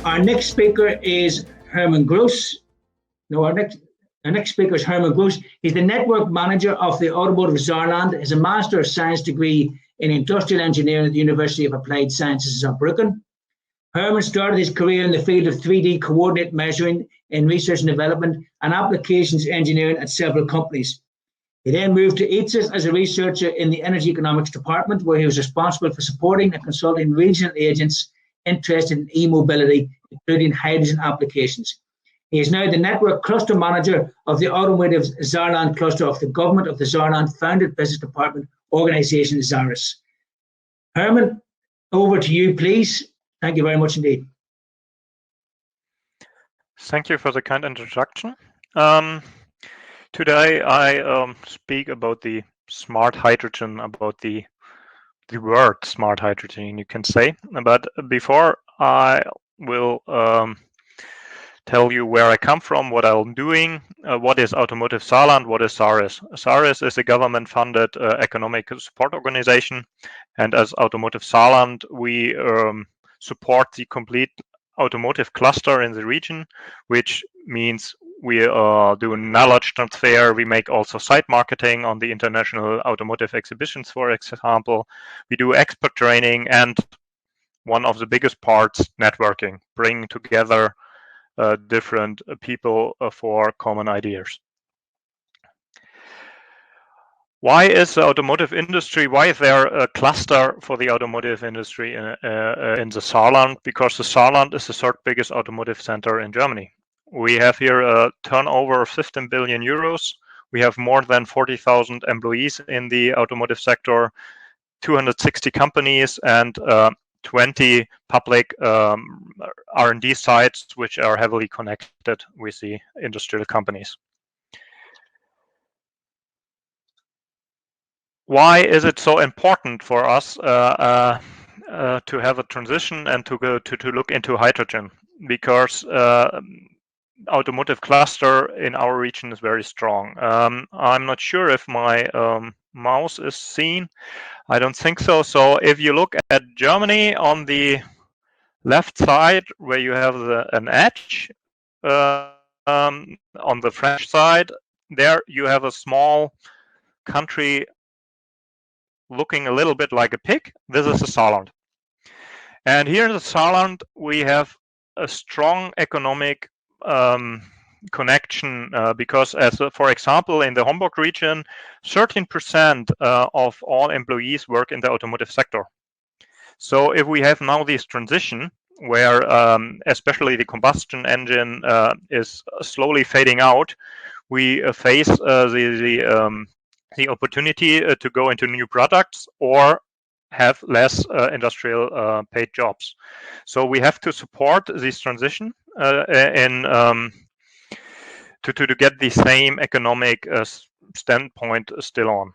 Our next speaker is Herman Guss. No, our next speaker is Herman Guss. He's the network manager of the Automotive Saarland. He has a Master of Science degree in Industrial Engineering at the University of Applied Sciences in Saarbrücken. Herman started his career in the field of 3D coordinate measuring in research and development and applications engineering at several companies. He then moved to ITSIS as a researcher in the Energy Economics Department, where he was responsible for supporting and consulting regional agents interested in e-mobility, including hydrogen applications. He is now the Network Cluster Manager of the Automotive Saarland Cluster of the Government of the Saarland Founded Business Department Organization, SAARIS. Herman, over to you, please. Thank you very much indeed. Thank you for the kind introduction. Today I speak about the smart hydrogen, about the word smart hydrogen, you can say. But before I will tell you where I come from, what I'm doing, what is Automotive Saarland, what is SAARIS. SAARIS is a government-funded economic support organization, and as Automotive Saarland, we support the complete automotive cluster in the region, which means we do knowledge transfer. We make also site marketing on the international automotive exhibitions, for example. We do expert training, and one of the biggest parts, networking, bring together different people for common ideas. Why is the automotive industry, why is there a cluster for the automotive industry in the Saarland? Because the Saarland is the third biggest automotive center in Germany. We have here a turnover of 15 billion euros. We have more than 40,000 employees in the automotive sector, 260 companies, and 20 public R&D sites, which are heavily connected with the industrial companies. Why is it so important for us to have a transition and to look into hydrogen? Because automotive cluster in our region is very strong. I'm not sure if my mouse is seen. I don't think so. So if you look at Germany on the left side, where you have an edge, on the French side, there you have a small country looking a little bit like a pig. This is the Saarland. And here in the Saarland, we have a strong economic connection because, for example, in the Hamburg region, 13% of all employees work in the automotive sector. So if we have now this transition where especially the combustion engine is slowly fading out, we face the opportunity to go into new products or have less industrial paid jobs. So we have to support this transition to get the same economic standpoint still on.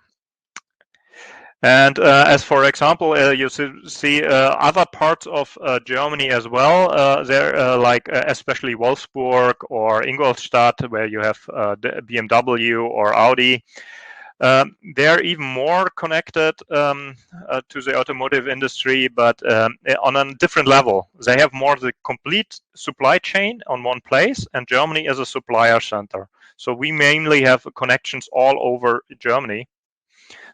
And as for example, you see other parts of Germany as well. There, like especially Wolfsburg or Ingolstadt, where you have BMW or Audi. They're even more connected to the automotive industry, but on a different level. They have more the complete supply chain on one place, and Germany is a supplier center. So we mainly have connections all over Germany.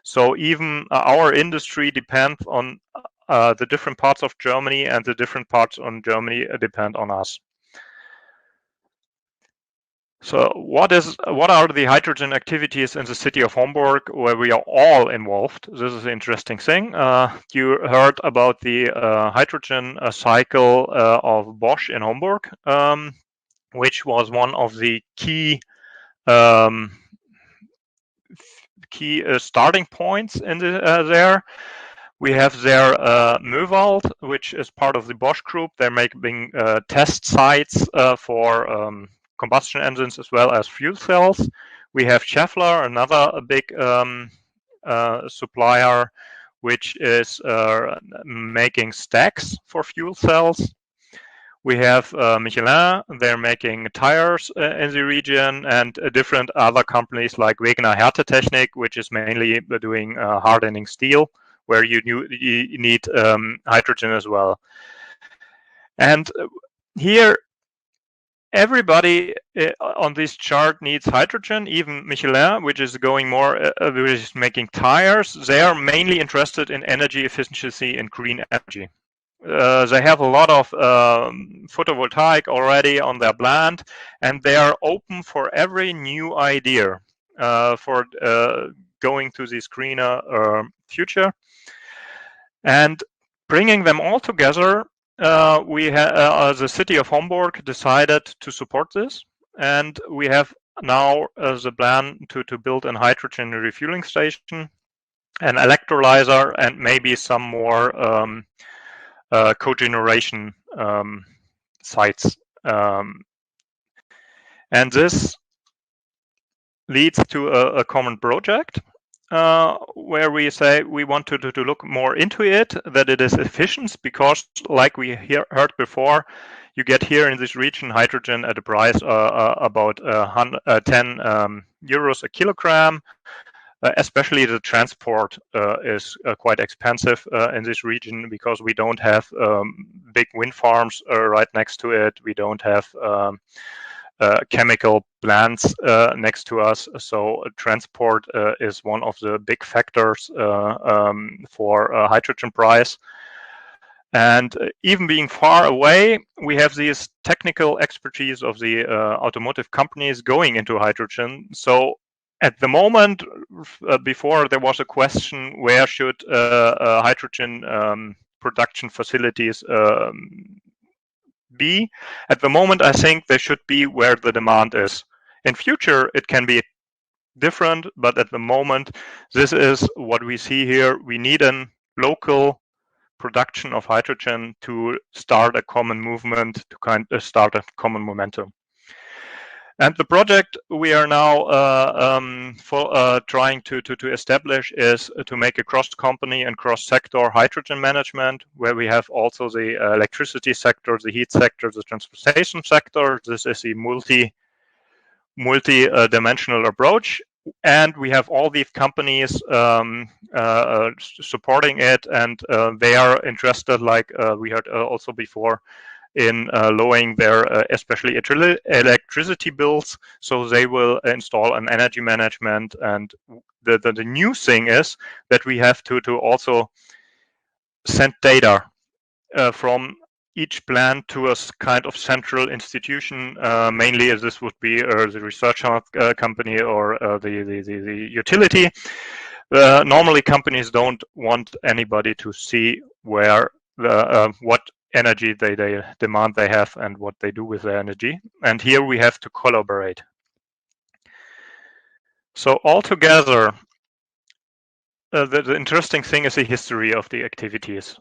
So even our industry depends on the different parts of Germany, and the different parts on Germany depend on us. So what are the hydrogen activities in the city of Hamburg, where we are all involved? This is an interesting thing. You heard about the hydrogen cycle of Bosch in Hamburg, which was one of the key starting points in there. We have there Möwald, which is part of the Bosch group. They're making test sites for combustion engines as well as fuel cells. We have Schaeffler, another big supplier, which is making stacks for fuel cells. We have Michelin, they're making tires in the region, and different other companies like Wegener Härtetechnik, which is mainly doing hardening steel, where you need hydrogen as well. And Here, everybody on this chart needs hydrogen, even Michelin, which is going more, which is making tires. They are mainly interested in energy efficiency and green energy. They have a lot of photovoltaic already on their plant, and they are open for every new idea for going to this greener future. And bringing them all together, the city of Hamburg decided to support this, and we have now the plan to build a hydrogen refueling station, an electrolyzer, and maybe some more cogeneration sites. And this leads to a common project where we say we want to look more into it, that it is efficient, because like we heard before, you get here in this region hydrogen at a price about 10 euros a kilogram. Especially the transport is quite expensive in this region, because we don't have big wind farms right next to it. We don't have chemical plants next to us. So transport is one of the big factors for hydrogen price. And even being far away, we have this technical expertise of the automotive companies going into hydrogen. So at the moment, before there was a question, where should hydrogen production facilities be? At the moment, I think they should be where the demand is. In future, it can be different, but at the moment, this is what we see here. We need a local production of hydrogen to start a common movement, to start a common momentum. And the project we are now trying to establish is to make a cross-company and cross-sector hydrogen management, where we have also the electricity sector, the heat sector, the transportation sector. This is a multi-dimensional approach. And we have all these companies supporting it, and they are interested, like we heard also before, in lowering their especially electricity bills. So they will install an energy management. And the new thing is that we have to also send data from each plant to a kind of central institution. Mainly this would be the research company or the utility. Normally companies don't want anybody to see where what energy they demand they have and what they do with their energy. And here we have to collaborate. So altogether, the interesting thing is the history of the activities.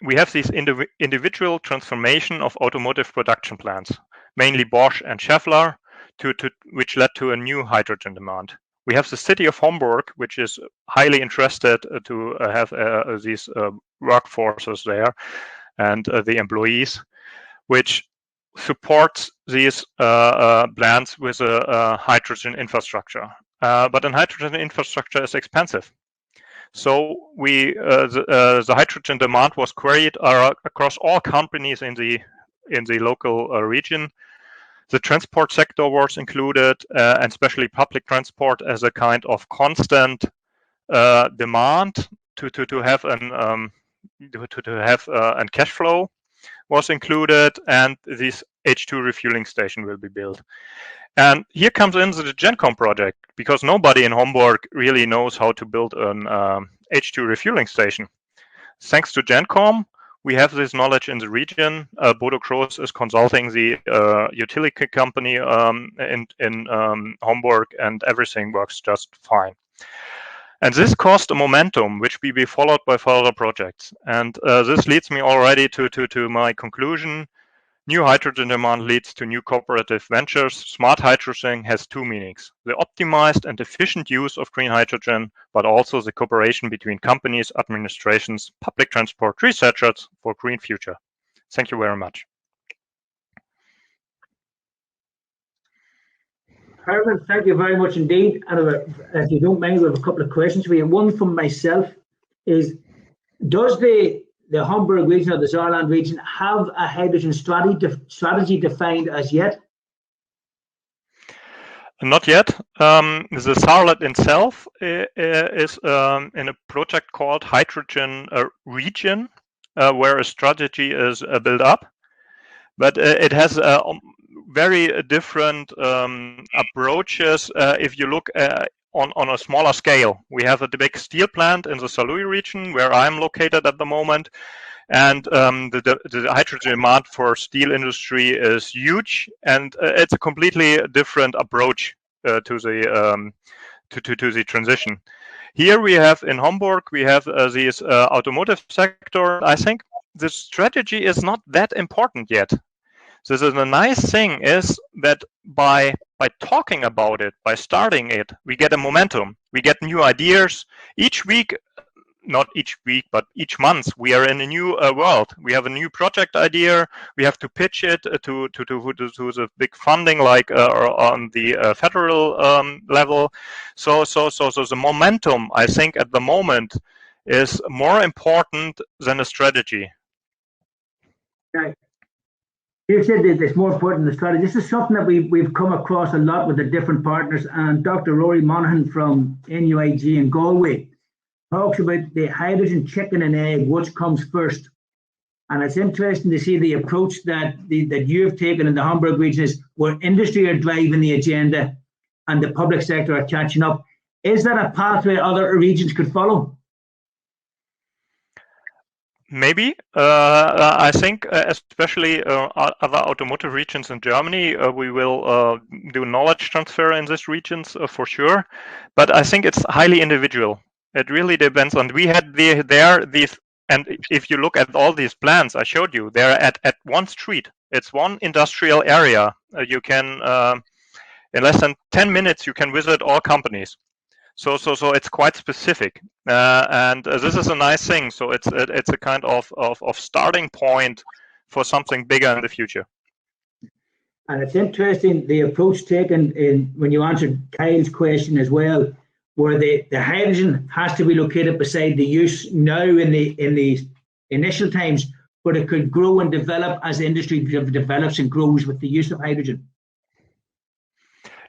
We have this individual transformation of automotive production plants, mainly Bosch and Schaeffler, which led to a new hydrogen demand. We have the city of Hamburg, which is highly interested to have these workforces there, and the employees, which supports these plants with a hydrogen infrastructure. But a hydrogen infrastructure is expensive. So the hydrogen demand was queried across all companies in the local region. The transport sector was included, and especially public transport as a kind of constant demand to have and cash flow was included, and this H2 refueling station will be built. And here comes in the GenCom project, because nobody in Hamburg really knows how to build an H2 refueling station. Thanks to GenCom, we have this knowledge in the region. Bodo Kroos is consulting the utility company in Hamburg, and everything works just fine. And this caused a momentum, which will be followed by further projects. And this leads me already to my conclusion. New hydrogen demand leads to new cooperative ventures. Smart hydrogen has two meanings: the optimized and efficient use of green hydrogen, but also the cooperation between companies, administrations, public transport, researchers for green future. Thank you very much. Herman, thank you very much indeed. And if you don't mind, we have a couple of questions for you. One from myself is, does the the Hamburg region or the Saarland region have a hydrogen strategy defined as yet? Not yet. The Saarland itself is in a project called Hydrogen Region, where a strategy is built up. But it has very different approaches if you look on a smaller scale. We have a big steel plant in the Saarlouis region, where I'm located at the moment. And the hydrogen demand for steel industry is huge, and it's a completely different approach to the transition. Here we have in Hamburg, we have this automotive sector. I think the strategy is not that important yet. So the nice thing is that by talking about it, by starting it, we get a momentum. We get new ideas each week. Not each week, but each month, we are in a new world. We have a new project idea. We have to pitch it to the big funding, like on the federal level. So the momentum, I think, at the moment, is more important than a strategy. Right. You said that it's more important than the strategy. This is something that we've come across a lot with the different partners. And Dr. Rory Monaghan from NUIG in Galway talks about the hydrogen chicken and egg, which comes first. And it's interesting to see the approach that you've taken in the Hamburg region is where industry are driving the agenda and the public sector are catching up. Is that a pathway other regions could follow? Maybe. I think especially other automotive regions in Germany, we will do knowledge transfer in these regions for sure. But I think it's highly individual. It really depends on. We had these, and if you look at all these plants I showed you, they're at one street. It's one industrial area. You can in less than 10 minutes you can visit all companies. So it's quite specific, and this is a nice thing. So it's a kind of starting point for something bigger in the future. And it's interesting the approach taken in when you answered Kyle's question as well, where the hydrogen has to be located beside the use now in the initial times, but it could grow and develop as the industry develops and grows with the use of hydrogen.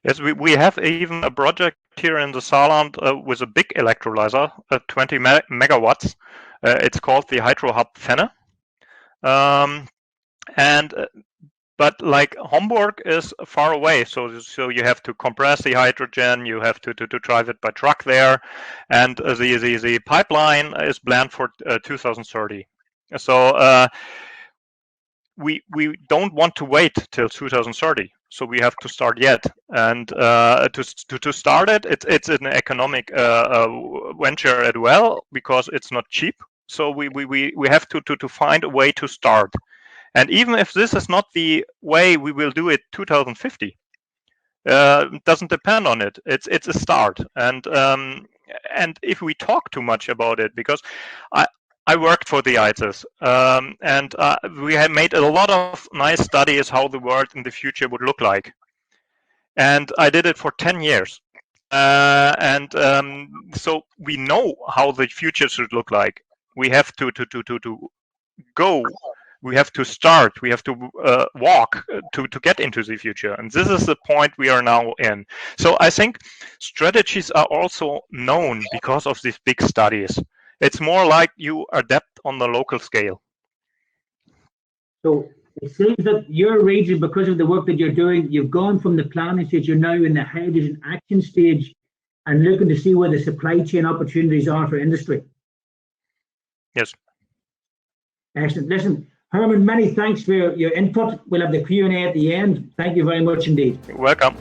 Yes, we have even a project here in the Saarland with a big electrolyzer, 20 megawatts. It's called the Hydro Hub Fenne. But like Hamburg is far away, so you have to compress the hydrogen, you have to drive it by truck there, and the pipeline is planned for 2030. So we don't want to wait till 2030. So we have to start yet, and to start it's an economic venture as well, because it's not cheap. So we have to find a way to start. And even if this is not the way we will do it 2050, it doesn't depend on it. It's a start. And if we talk too much about it, because I worked for the ICES, and we had made a lot of nice studies how the world in the future would look like. And I did it for 10 years. So we know how the future should look like. We have to go. We have to start. We have to walk to get into the future. And this is the point we are now in. So I think strategies are also known because of these big studies. It's more like you adapt on the local scale. So it seems that your region, because of the work that you're doing, you've gone from the planning stage, you're now in the hydrogen action stage and looking to see where the supply chain opportunities are for industry. Yes. Excellent. Listen, Herman, many thanks for your input. We'll have the Q&A at the end. Thank you very much indeed. You're welcome.